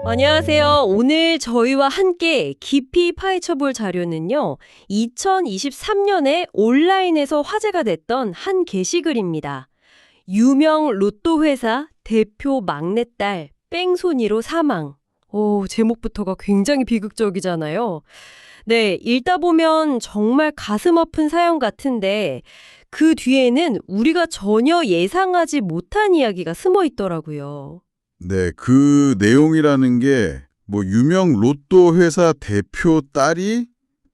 안녕하세요. 오늘 저희와 함께 깊이 파헤쳐볼 자료는요, 2023년에 온라인에서 화제가 됐던 한 게시글입니다. 유명 로또 회사 대표 막내딸 뺑소니로 사망. 오, 제목부터가 굉장히 비극적이잖아요. 네, 읽다 보면 정말 가슴 아픈 사연 같은데 그 뒤에는 우리가 전혀 예상하지 못한 이야기가 숨어 있더라고요. 네, 그 내용이라는 게 유명 로또 회사 대표 딸이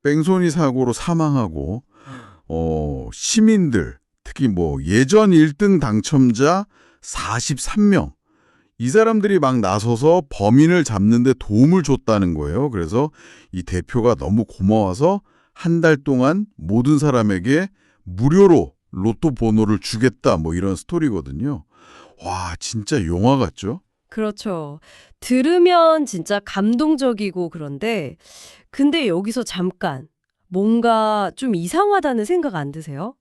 뺑소니 사고로 사망하고 시민들 특히 예전 1등 당첨자 43명 이 사람들이 막 나서서 범인을 잡는 데 도움을 줬다는 거예요. 그래서 이 대표가 너무 고마워서 한 달 동안 모든 사람에게 무료로 로또 번호를 주겠다 이런 스토리거든요. 와, 진짜 영화 같죠? 그렇죠. 들으면 진짜 감동적이고 그런데 근데 여기서 잠깐 뭔가 좀 이상하다는 생각 안 드세요?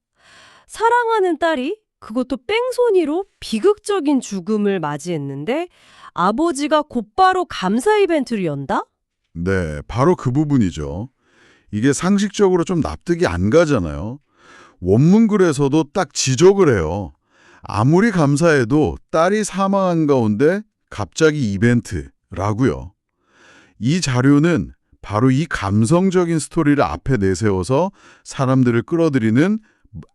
사랑하는 딸이 그것도 뺑소니로 비극적인 죽음을 맞이했는데 아버지가 곧바로 감사 이벤트를 연다? 네, 바로 그 부분이죠. 이게 상식적으로 좀 납득이 안 가잖아요. 원문글에서도 딱 지적을 해요. 아무리 감사해도 딸이 사망한 가운데 갑자기 이벤트라고요. 이 자료는 바로 이 감성적인 스토리를 앞에 내세워서 사람들을 끌어들이는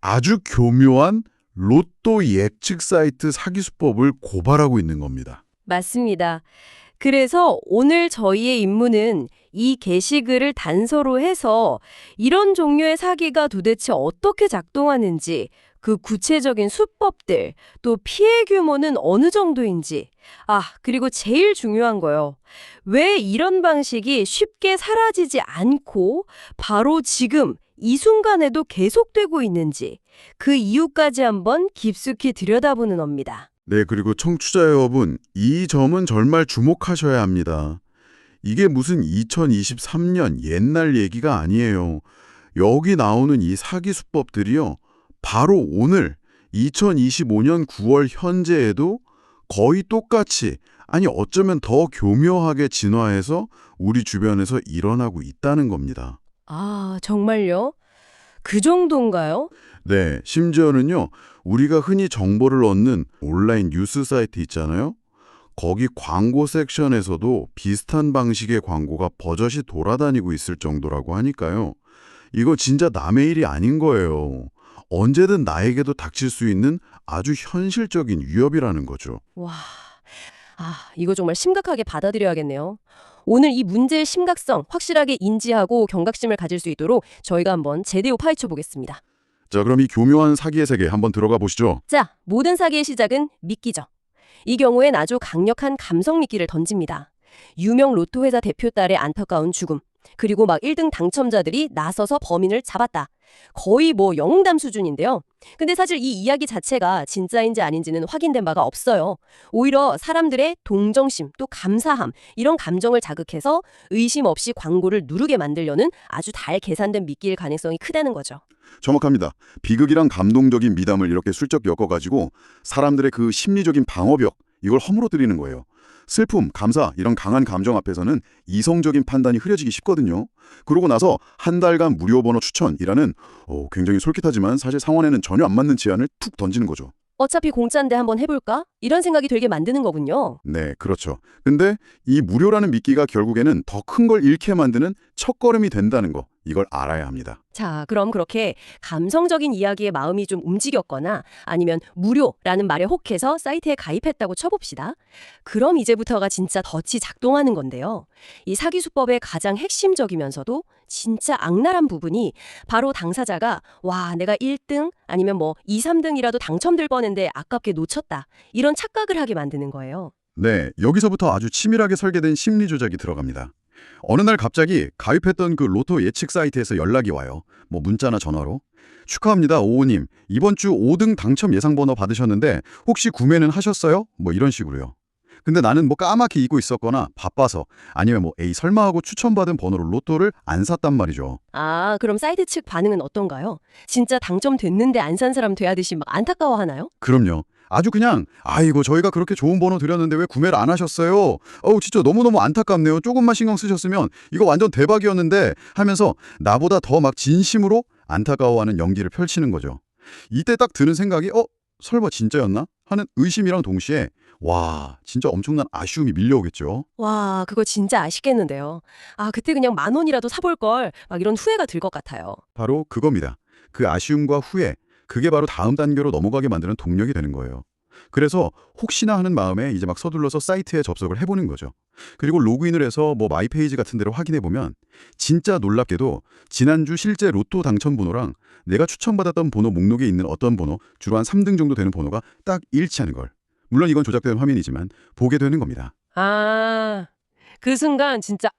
아주 교묘한 로또 예측 사이트 사기 수법을 고발하고 있는 겁니다. 맞습니다. 그래서 오늘 저희의 임무는 이 게시글을 단서로 해서 이런 종류의 사기가 도대체 어떻게 작동하는지, 그 구체적인 수법들, 또 피해 규모는 어느 정도인지, 그리고 제일 중요한 거요. 왜 이런 방식이 쉽게 사라지지 않고 바로 지금 이 순간에도 계속되고 있는지, 그 이유까지 한번 깊숙이 들여다보는 겁니다. 네, 그리고 청취자 여러분, 이 점은 정말 주목하셔야 합니다. 이게 무슨 2023년 옛날 얘기가 아니에요. 여기 나오는 이 사기 수법들이요. 바로 오늘 2025년 9월 현재에도 거의 똑같이, 아니 어쩌면 더 교묘하게 진화해서 우리 주변에서 일어나고 있다는 겁니다. 아, 정말요? 그 정도인가요? 네, 심지어는요. 우리가 흔히 정보를 얻는 온라인 뉴스 사이트 있잖아요. 거기 광고 섹션에서도 비슷한 방식의 광고가 버젓이 돌아다니고 있을 정도라고 하니까요. 이거 진짜 남의 일이 아닌 거예요. 언제든 나에게도 닥칠 수 있는 아주 현실적인 위협이라는 거죠. 와, 이거 정말 심각하게 받아들여야겠네요. 오늘 이 문제의 심각성 확실하게 인지하고 경각심을 가질 수 있도록 저희가 한번 제대로 파헤쳐 보겠습니다. 자, 그럼 이 교묘한 사기의 세계 한번 들어가 보시죠. 자, 모든 사기의 시작은 미끼죠. 이 경우엔 아주 강력한 감성 미끼를 던집니다. 유명 로또 회사 대표 딸의 안타까운 죽음, 그리고 막 1등 당첨자들이 나서서 범인을 잡았다. 거의 영웅담 수준인데요. 근데 사실 이 이야기 자체가 진짜인지 아닌지는 확인된 바가 없어요. 오히려 사람들의 동정심 또 감사함 이런 감정을 자극해서 의심 없이 광고를 누르게 만들려는 아주 잘 계산된 미끼일 가능성이 크다는 거죠. 정확합니다. 비극이랑 감동적인 미담을 이렇게 슬쩍 엮어가지고 사람들의 그 심리적인 방어벽, 이걸 허물어뜨리는 거예요. 슬픔, 감사 이런 강한 감정 앞에서는 이성적인 판단이 흐려지기 쉽거든요. 그러고 나서 한 달간 무료 번호 추천이라는 굉장히 솔깃하지만 사실 상황에는 전혀 안 맞는 제안을 툭 던지는 거죠. 어차피 공짜인데 한번 해볼까? 이런 생각이 들게 만드는 거군요. 네, 그렇죠. 근데 이 무료라는 미끼가 결국에는 더 큰 걸 잃게 만드는 첫걸음이 된다는 거, 이걸 알아야 합니다. 자, 그럼 그렇게 감성적인 이야기에 마음이 좀 움직였거나 아니면 무료라는 말에 혹해서 사이트에 가입했다고 쳐봅시다. 그럼 이제부터가 진짜 덫이 작동하는 건데요. 이 사기 수법의 가장 핵심적이면서도 진짜 악랄한 부분이 바로 당사자가 내가 1등 아니면 2, 3등이라도 당첨될 뻔했는데 아깝게 놓쳤다. 이런 착각을 하게 만드는 거예요. 네, 여기서부터 아주 치밀하게 설계된 심리 조작이 들어갑니다. 어느 날 갑자기 가입했던 그 로또 예측 사이트에서 연락이 와요. 문자나 전화로. 축하합니다, 오호님. 이번 주 5등 당첨 예상 번호 받으셨는데 혹시 구매는 하셨어요? 이런 식으로요. 근데 나는 까맣게 잊고 있었거나 바빠서 아니면 에이 설마 하고 추천받은 번호로 로또를 안 샀단 말이죠. 그럼 사이트 측 반응은 어떤가요? 진짜 당첨됐는데 안 산 사람 돼야듯이 막 안타까워하나요? 그럼요. 아주 그냥 아이고 저희가 그렇게 좋은 번호 드렸는데 왜 구매를 안 하셨어요? 어우 진짜 너무너무 안타깝네요. 조금만 신경 쓰셨으면 이거 완전 대박이었는데 하면서 나보다 더 막 진심으로 안타까워하는 연기를 펼치는 거죠. 이때 딱 드는 생각이 설마 진짜였나? 하는 의심이랑 동시에 와 진짜 엄청난 아쉬움이 밀려오겠죠. 와, 그거 진짜 아쉽겠는데요. 아, 그때 그냥 10,000원이라도 사볼 걸. 막 이런 후회가 들 것 같아요. 바로 그겁니다. 그 아쉬움과 후회, 그게 바로 다음 단계로 넘어가게 만드는 동력이 되는 거예요. 그래서 혹시나 하는 마음에 이제 막 서둘러서 사이트에 접속을 해보는 거죠. 그리고 로그인을 해서 뭐 마이페이지 같은 데로 확인해보면 진짜 놀랍게도 지난주 실제 로또 당첨 번호랑 내가 추천받았던 번호 목록에 있는 어떤 번호, 주로 한 3등 정도 되는 번호가 딱 일치하는 걸. 물론 이건 조작된 화면이지만 보게 되는 겁니다. 아, 그 순간 진짜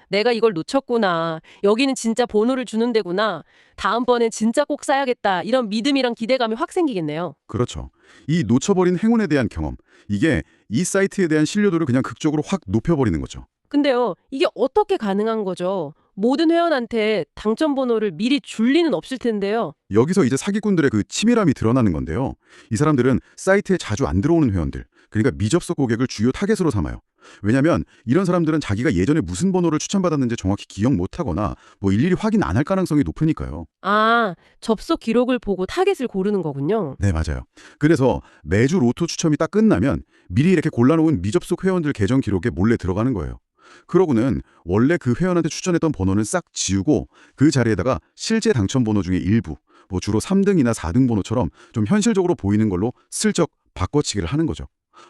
내가 이걸 놓쳤구나. 여기는 진짜 번호를 주는 데구나. 다음번엔 진짜 꼭 사야겠다. 이런 믿음이랑 기대감이 확 생기겠네요. 그렇죠. 이 놓쳐버린 행운에 대한 경험, 이게 이 사이트에 대한 신뢰도를 그냥 극적으로 확 높여버리는 거죠. 근데요, 이게 어떻게 가능한 거죠? 모든 회원한테 당첨 번호를 미리 줄 리는 없을 텐데요. 여기서 이제 사기꾼들의 그 치밀함이 드러나는 건데요. 이 사람들은 사이트에 자주 안 들어오는 회원들, 그러니까 미접속 고객을 주요 타겟으로 삼아요. 왜냐하면 이런 사람들은 자기가 예전에 무슨 번호를 추천받았는지 정확히 기억 못하거나 뭐 일일이 확인 안 할 가능성이 높으니까요. 아, 접속 기록을 보고 타겟을 고르는 거군요. 네, 맞아요. 그래서 매주 로또 추첨이 딱 끝나면 미리 이렇게 골라놓은 미접속 회원들 계정 기록에 몰래 들어가는 거예요. 그러고는 원래 그 회원한테 추천했던 번호는 싹 지우고 그 자리에다가 실제 당첨 번호 중에 일부, 뭐 주로 3등이나 4등 번호처럼 좀 현실적으로 보이는 걸로 슬쩍 바꿔치기를 하는 거죠.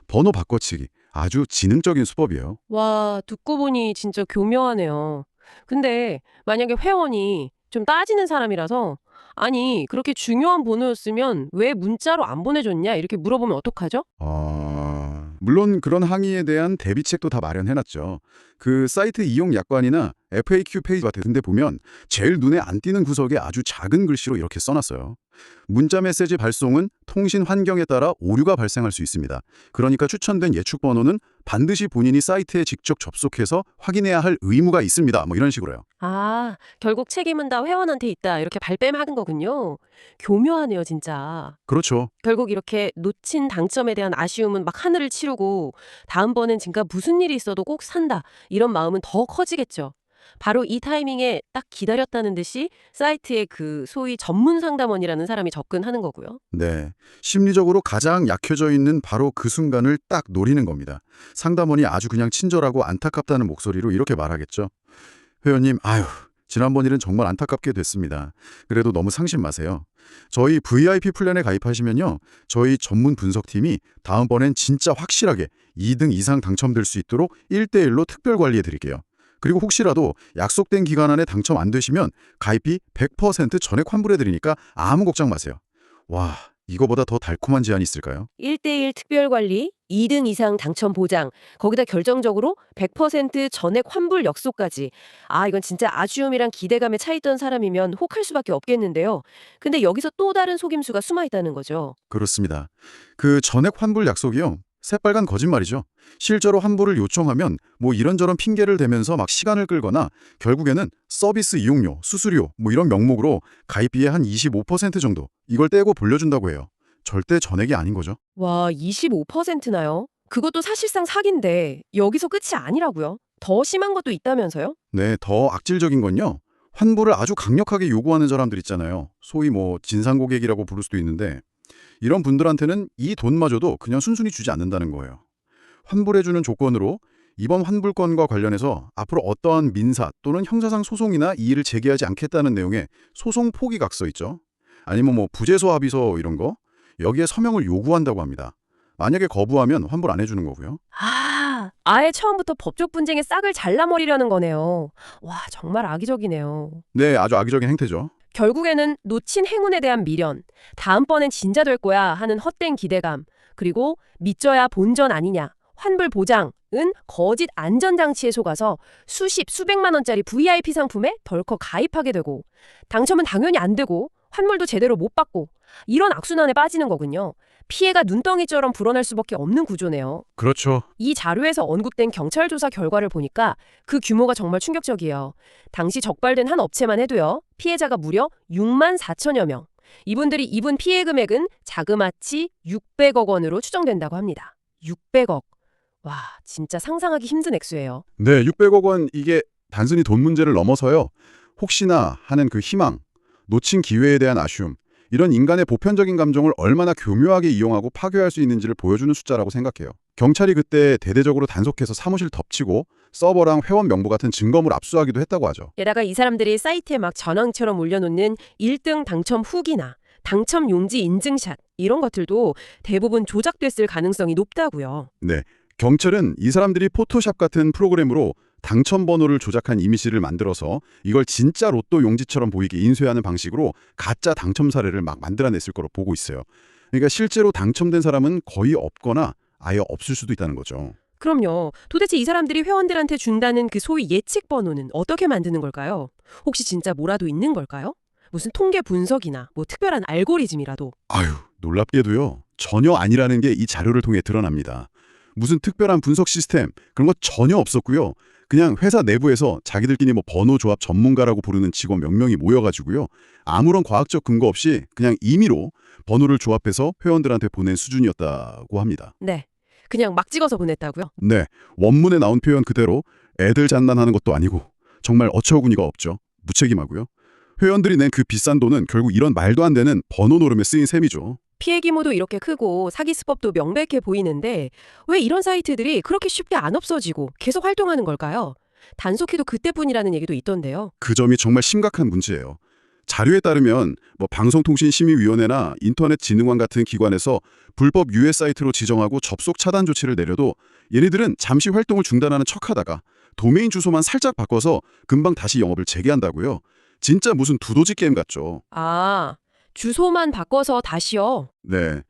번호 바꿔치기, 아주 지능적인 수법이에요. 와, 듣고 보니 진짜 교묘하네요. 근데 만약에 회원이 좀 따지는 사람이라서 아니, 그렇게 중요한 번호였으면 왜 문자로 안 보내줬냐? 이렇게 물어보면 어떡하죠? 물론 그런 항의에 대한 대비책도 다 마련해놨죠. 그 사이트 이용 약관이나 FAQ 페이지 같은 데 보면 제일 눈에 안 띄는 구석에 아주 작은 글씨로 이렇게 써놨어요. 문자 메시지 발송은 통신 환경에 따라 오류가 발생할 수 있습니다. 그러니까 추천된 예축 번호는 반드시 본인이 사이트에 직접 접속해서 확인해야 할 의무가 있습니다. 뭐 이런 식으로요. 아, 결국 책임은 다 회원한테 있다. 이렇게 발뺌하는 거군요. 교묘하네요, 진짜. 그렇죠. 결국 이렇게 놓친 당첨에 대한 아쉬움은 막 하늘을 치르고 다음번엔 진짜 무슨 일이 있어도 꼭 산다. 이런 마음은 더 커지겠죠. 바로 이 타이밍에 딱 기다렸다는 듯이 사이트에 그 소위 전문 상담원이라는 사람이 접근하는 거고요. 네. 심리적으로 가장 약해져 있는 바로 그 순간을 딱 노리는 겁니다. 상담원이 아주 그냥 친절하고 안타깝다는 목소리로 이렇게 말하겠죠. 회원님, 아유, 지난번 일은 정말 안타깝게 됐습니다. 그래도 너무 상심 마세요. 저희 VIP 플랜에 가입하시면요. 저희 전문 분석팀이 다음번엔 진짜 확실하게 2등 이상 당첨될 수 있도록 1대1로 특별 관리해 드릴게요. 그리고 혹시라도 약속된 기간 안에 당첨 안 되시면 가입비 100% 전액 환불해 드리니까 아무 걱정 마세요. 와, 이거보다 더 달콤한 제안이 있을까요? 1대1 특별관리, 2등 이상 당첨 보장, 거기다 결정적으로 100% 전액 환불 약속까지. 아, 이건 진짜 아쉬움이랑 기대감에 차 있던 사람이면 혹할 수밖에 없겠는데요. 근데 여기서 또 다른 속임수가 숨어 있다는 거죠. 그렇습니다. 그 전액 환불 약속이요. 새빨간 거짓말이죠. 실제로 환불을 요청하면 뭐 이런저런 핑계를 대면서 막 시간을 끌거나 결국에는 서비스 이용료, 수수료 뭐 이런 명목으로 가입비의 한 25% 정도 이걸 떼고 돌려준다고 해요. 절대 전액이 아닌 거죠. 와, 25%나요? 그것도 사실상 사기인데 여기서 끝이 아니라고요? 더 심한 것도 있다면서요? 네, 더 악질적인 건요. 환불을 아주 강력하게 요구하는 사람들 있잖아요. 소위 뭐 진상 고객이라고 부를 수도 있는데 이런 분들한테는 이 돈마저도 그냥 순순히 주지 않는다는 거예요. 환불해주는 조건으로 이번 환불건과 관련해서 앞으로 어떠한 민사 또는 형사상 소송이나 이의를 제기하지 않겠다는 내용의 소송 포기각 써 있죠. 아니면 뭐 부재소 합의서 이런 거 여기에 서명을 요구한다고 합니다. 만약에 거부하면 환불 안 해주는 거고요. 아, 아예 처음부터 법적 분쟁에 싹을 잘라버리려는 거네요. 와, 정말 악의적이네요. 네, 아주 악의적인 행태죠. 결국에는 놓친 행운에 대한 미련, 다음번엔 진짜 될 거야 하는 헛된 기대감, 그리고 믿져야 본전 아니냐, 환불 보장은 거짓 안전장치에 속아서 수백만 원짜리 VIP 상품에 덜컥 가입하게 되고 당첨은 당연히 안 되고 환불도 제대로 못 받고 이런 악순환에 빠지는 거군요. 피해가 눈덩이처럼 불어날 수밖에 없는 구조네요. 그렇죠. 이 자료에서 언급된 경찰 조사 결과를 보니까 그 규모가 정말 충격적이에요. 당시 적발된 한 업체만 해도요. 피해자가 무려 6만 4천여 명. 이분들이 입은 피해 금액은 자그마치 600억 원으로 추정된다고 합니다. 600억. 와, 진짜 상상하기 힘든 액수예요. 네, 600억 원 이게 단순히 돈 문제를 넘어서요. 혹시나 하는 그 희망, 놓친 기회에 대한 아쉬움, 이런 인간의 보편적인 감정을 얼마나 교묘하게 이용하고 파괴할 수 있는지를 보여주는 숫자라고 생각해요. 경찰이 그때 대대적으로 단속해서 사무실 덮치고 서버랑 회원 명부 같은 증거물 압수하기도 했다고 하죠. 게다가 이 사람들이 사이트에 막 전황처럼 올려놓는 1등 당첨 후기나 당첨 용지 인증샷 이런 것들도 대부분 조작됐을 가능성이 높다고요. 네, 경찰은 이 사람들이 포토샵 같은 프로그램으로 당첨 번호를 조작한 이미지를 만들어서 이걸 진짜 로또 용지처럼 보이게 인쇄하는 방식으로 가짜 당첨 사례를 막 만들어냈을 거로 보고 있어요. 그러니까 실제로 당첨된 사람은 거의 없거나 아예 없을 수도 있다는 거죠. 그럼요. 도대체 이 사람들이 회원들한테 준다는 그 소위 예측 번호는 어떻게 만드는 걸까요? 혹시 진짜 뭐라도 있는 걸까요? 무슨 통계 분석이나 뭐 특별한 알고리즘이라도. 아유, 놀랍게도요. 전혀 아니라는 게 이 자료를 통해 드러납니다. 무슨 특별한 분석 시스템 그런 거 전혀 없었고요. 그냥 회사 내부에서 자기들끼리 뭐 번호 조합 전문가라고 부르는 직원 몇 명이 모여가지고요. 아무런 과학적 근거 없이 그냥 임의로 번호를 조합해서 회원들한테 보낸 수준이었다고 합니다. 네. 그냥 막 찍어서 보냈다고요? 네, 원문에 나온 표현 그대로 애들 장난하는 것도 아니고 정말 어처구니가 없죠. 무책임하고요. 회원들이 낸 그 비싼 돈은 결국 이런 말도 안 되는 번호 노름에 쓰인 셈이죠. 피해 규모도 이렇게 크고 사기 수법도 명백해 보이는데 왜 이런 사이트들이 그렇게 쉽게 안 없어지고 계속 활동하는 걸까요? 단속해도 그때뿐이라는 얘기도 있던데요. 그 점이 정말 심각한 문제예요. 자료에 따르면 뭐 방송통신심의위원회나 인터넷진흥원 같은 기관에서 불법 유해 사이트로 지정하고 접속 차단 조치를 내려도 얘네들은 잠시 활동을 중단하는 척하다가 도메인 주소만 살짝 바꿔서 금방 다시 영업을 재개한다고요. 진짜 무슨 두더지 게임 같죠. 아, 주소만 바꿔서 다시요? 네.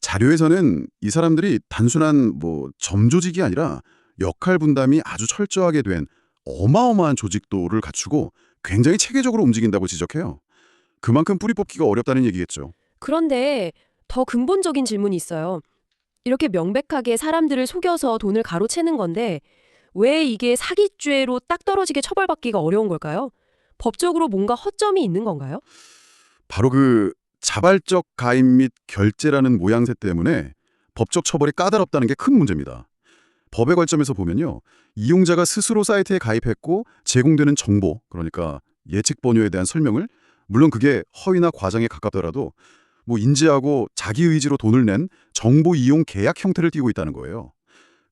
자료에서는 이 사람들이 단순한 뭐 점조직이 아니라 역할 분담이 아주 철저하게 된 어마어마한 조직도를 갖추고 굉장히 체계적으로 움직인다고 지적해요. 그만큼 뿌리 뽑기가 어렵다는 얘기겠죠. 그런데 더 근본적인 질문이 있어요. 이렇게 명백하게 사람들을 속여서 돈을 가로채는 건데 왜 이게 사기죄로 딱 떨어지게 처벌받기가 어려운 걸까요? 법적으로 뭔가 허점이 있는 건가요? 바로 그 자발적 가입 및 결제라는 모양새 때문에 법적 처벌이 까다롭다는 게 큰 문제입니다. 법의 관점에서 보면요. 이용자가 스스로 사이트에 가입했고 제공되는 정보, 그러니까 예측 번호에 대한 설명을 물론 그게 허위나 과장에 가깝더라도 뭐 인지하고 자기 의지로 돈을 낸 정보 이용 계약 형태를 띠고 있다는 거예요.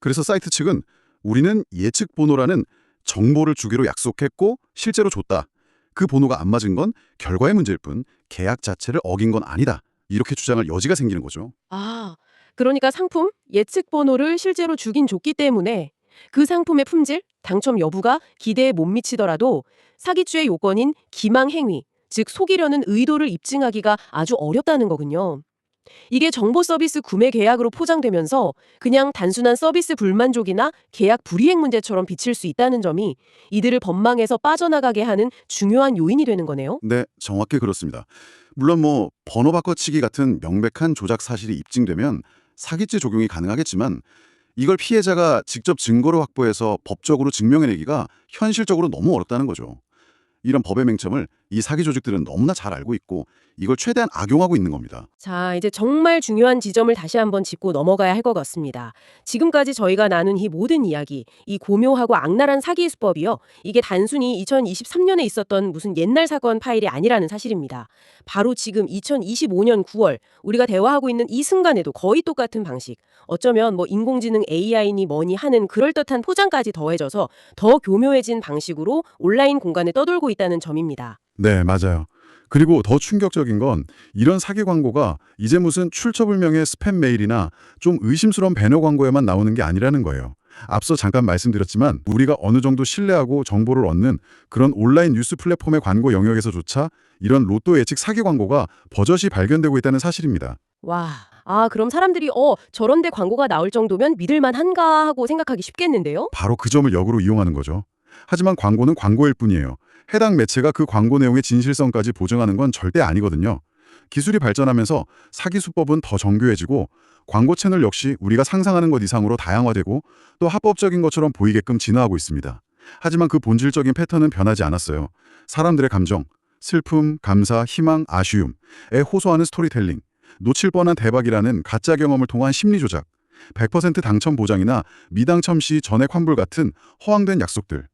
그래서 사이트 측은 우리는 예측 번호라는 정보를 주기로 약속했고 실제로 줬다. 그 번호가 안 맞은 건 결과의 문제일 뿐 계약 자체를 어긴 건 아니다. 이렇게 주장할 여지가 생기는 거죠. 아, 그러니까 상품, 예측 번호를 실제로 주긴 줬기 때문에 그 상품의 품질, 당첨 여부가 기대에 못 미치더라도 사기죄의 요건인 기망 행위, 즉 속이려는 의도를 입증하기가 아주 어렵다는 거군요. 이게 정보 서비스 구매 계약으로 포장되면서 그냥 단순한 서비스 불만족이나 계약 불이행 문제처럼 비칠 수 있다는 점이 이들을 법망에서 빠져나가게 하는 중요한 요인이 되는 거네요. 네, 정확히 그렇습니다. 물론 뭐 번호 바꿔치기 같은 명백한 조작 사실이 입증되면 사기죄 적용이 가능하겠지만 이걸 피해자가 직접 증거로 확보해서 법적으로 증명해내기가 현실적으로 너무 어렵다는 거죠. 이런 법의 맹점을 이 사기 조직들은 너무나 잘 알고 있고 이걸 최대한 악용하고 있는 겁니다. 자, 이제 정말 중요한 지점을 다시 한번 짚고 넘어가야 할 것 같습니다. 지금까지 저희가 나눈 이 모든 이야기, 이 고묘하고 악랄한 사기 수법이요. 이게 단순히 2023년에 있었던 무슨 옛날 사건 파일이 아니라는 사실입니다. 바로 지금 2025년 9월 우리가 대화하고 있는 이 순간에도 거의 똑같은 방식. 어쩌면 뭐 인공지능 AI니 뭐니 하는 그럴듯한 포장까지 더해져서 더 교묘해진 방식으로 온라인 공간에 떠돌고 있다는 점입니다. 네, 맞아요. 그리고 더 충격적인 건 이런 사기 광고가 이제 무슨 출처불명의 스팸 메일이나 좀 의심스러운 배너 광고에만 나오는 게 아니라는 거예요. 앞서 잠깐 말씀드렸지만 우리가 어느 정도 신뢰하고 정보를 얻는 그런 온라인 뉴스 플랫폼의 광고 영역에서조차 이런 로또 예측 사기 광고가 버젓이 발견되고 있다는 사실입니다. 와, 그럼 사람들이 저런 데 광고가 나올 정도면 믿을만 한가 하고 생각하기 쉽겠는데요? 바로 그 점을 역으로 이용하는 거죠. 하지만 광고는 광고일 뿐이에요. 해당 매체가 그 광고 내용의 진실성까지 보증하는 건 절대 아니거든요. 기술이 발전하면서 사기 수법은 더 정교해지고 광고 채널 역시 우리가 상상하는 것 이상으로 다양화되고 또 합법적인 것처럼 보이게끔 진화하고 있습니다. 하지만 그 본질적인 패턴은 변하지 않았어요. 사람들의 감정, 슬픔, 감사, 희망, 아쉬움에 호소하는 스토리텔링, 놓칠 뻔한 대박이라는 가짜 경험을 통한 심리 조작, 100% 당첨 보장이나 미당첨 시 전액 환불 같은 허황된 약속들.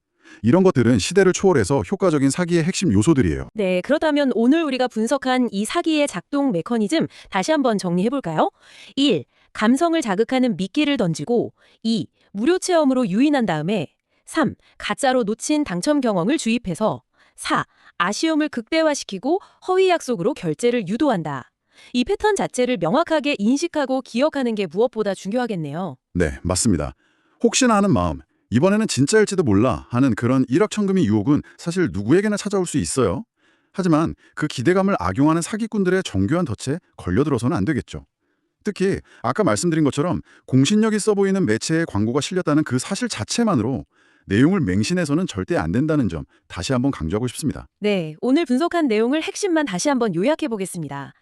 이런 것들은 시대를 초월해서 효과적인 사기의 핵심 요소들이에요. 네, 그렇다면 오늘 우리가 분석한 이 사기의 작동 메커니즘 다시 한번 정리해볼까요? 1. 감성을 자극하는 미끼를 던지고 2. 무료 체험으로 유인한 다음에 3. 가짜로 놓친 당첨 경험을 주입해서 4. 아쉬움을 극대화시키고 허위 약속으로 결제를 유도한다. 이 패턴 자체를 명확하게 인식하고 기억하는 게 무엇보다 중요하겠네요. 네, 맞습니다. 혹시나 하는 마음, 이번에는 진짜일지도 몰라 하는 그런 일확천금의 유혹은 사실 누구에게나 찾아올 수 있어요. 하지만 그 기대감을 악용하는 사기꾼들의 정교한 덫에 걸려들어서는 안 되겠죠. 특히 아까 말씀드린 것처럼 공신력 있어 보이는 매체에 광고가 실렸다는 그 사실 자체만으로 내용을 맹신해서는 절대 안 된다는 점 다시 한번 강조하고 싶습니다. 네, 오늘 분석한 내용을 핵심만 다시 한번 요약해 보겠습니다.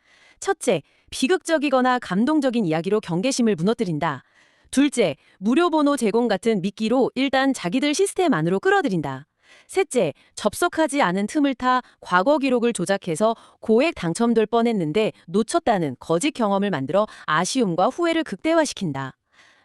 첫째, 비극적이거나 감동적인 이야기로 경계심을 무너뜨린다. 둘째, 무료 번호 제공 같은 미끼로 일단 자기들 시스템 안으로 끌어들인다. 셋째, 접속하지 않은 틈을 타 과거 기록을 조작해서 고액 당첨될 뻔했는데 놓쳤다는 거짓 경험을 만들어 아쉬움과 후회를 극대화시킨다.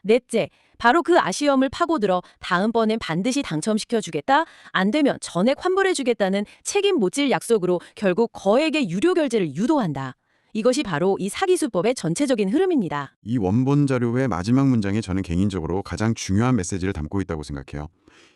넷째, 바로 그 아쉬움을 파고들어 다음번엔 반드시 당첨시켜주겠다, 안 되면 전액 환불해주겠다는 책임 못 질 약속으로 결국 거액의 유료 결제를 유도한다. 이것이 바로 이 사기 수법의 전체적인 흐름입니다. 이 원본 자료의 마지막 문장이 저는 개인적으로 가장 중요한 메시지를 담고 있다고 생각해요.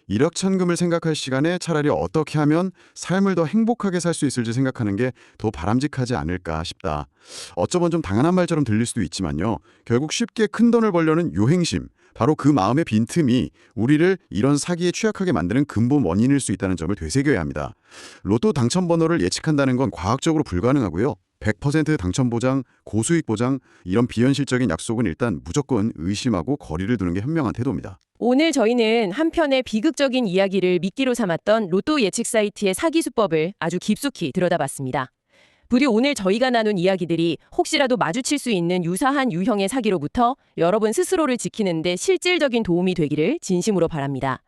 일확천금을 생각할 시간에 차라리 어떻게 하면 삶을 더 행복하게 살 수 있을지 생각하는 게 더 바람직하지 않을까 싶다. 어쩌면 좀 당연한 말처럼 들릴 수도 있지만요. 결국 쉽게 큰 돈을 벌려는 요행심, 바로 그 마음의 빈틈이 우리를 이런 사기에 취약하게 만드는 근본 원인일 수 있다는 점을 되새겨야 합니다. 로또 당첨 번호를 예측한다는 건 과학적으로 불가능하고요. 100% 당첨 보장, 고수익 보장, 이런 비현실적인 약속은 일단 무조건 의심하고 거리를 두는 게 현명한 태도입니다. 오늘 저희는 한편의 비극적인 이야기를 미끼로 삼았던 로또 예측 사이트의 사기 수법을 아주 깊숙이 들여다봤습니다. 부디 오늘 저희가 나눈 이야기들이 혹시라도 마주칠 수 있는 유사한 유형의 사기로부터 여러분 스스로를 지키는 데 실질적인 도움이 되기를 진심으로 바랍니다.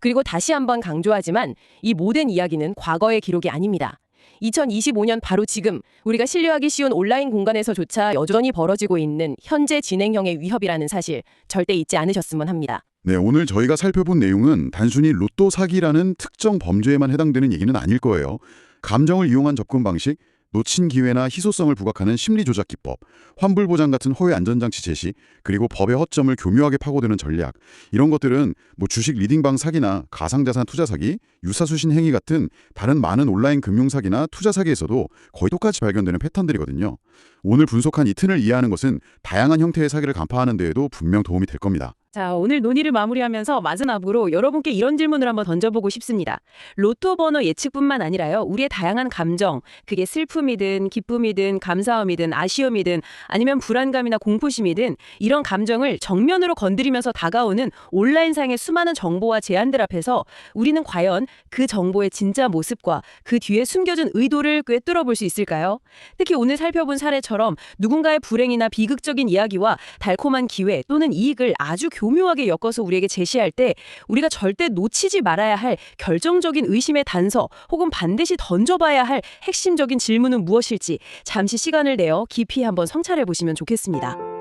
그리고 다시 한번 강조하지만 이 모든 이야기는 과거의 기록이 아닙니다. 2025년 바로 지금 우리가 신뢰하기 쉬운 온라인 공간에서조차 여전히 벌어지고 있는 현재 진행형의 위협이라는 사실 절대 잊지 않으셨으면 합니다. 네, 오늘 저희가 살펴본 내용은 단순히 로또 사기라는 특정 범죄에만 해당되는 얘기는 아닐 거예요. 감정을 이용한 접근 방식, 놓친 기회나 희소성을 부각하는 심리 조작 기법, 환불 보장 같은 허위 안전장치 제시, 그리고 법의 허점을 교묘하게 파고드는 전략, 이런 것들은 주식 리딩방 사기나 가상자산 투자 사기, 유사수신 행위 같은 다른 많은 온라인 금융 사기나 투자 사기에서도 거의 똑같이 발견되는 패턴들이거든요. 오늘 분석한 이 튼을 이해하는 것은 다양한 형태의 사기를 간파하는 데에도 분명 도움이 될 겁니다. 자, 오늘 논의를 마무리하면서 마지막으로 여러분께 이런 질문을 한번 던져보고 싶습니다. 로또 번호 예측뿐만 아니라요, 우리의 다양한 감정, 그게 슬픔이든 기쁨이든 감사함이든 아쉬움이든 아니면 불안감이나 공포심이든 이런 감정을 정면으로 건드리면서 다가오는 온라인상의 수많은 정보와 제안들 앞에서 우리는 과연 그 정보의 진짜 모습과 그 뒤에 숨겨진 의도를 꿰뚫어 볼 수 있을까요? 특히 오늘 살펴본 사례처럼 누군가의 불행이나 비극적인 이야기와 달콤한 기회 또는 이익을 아주 교묘하게 엮어서 우리에게 제시할 때 우리가 절대 놓치지 말아야 할 결정적인 의심의 단서 혹은 반드시 던져봐야 할 핵심적인 질문은 무엇일지 잠시 시간을 내어 깊이 한번 성찰해 보시면 좋겠습니다.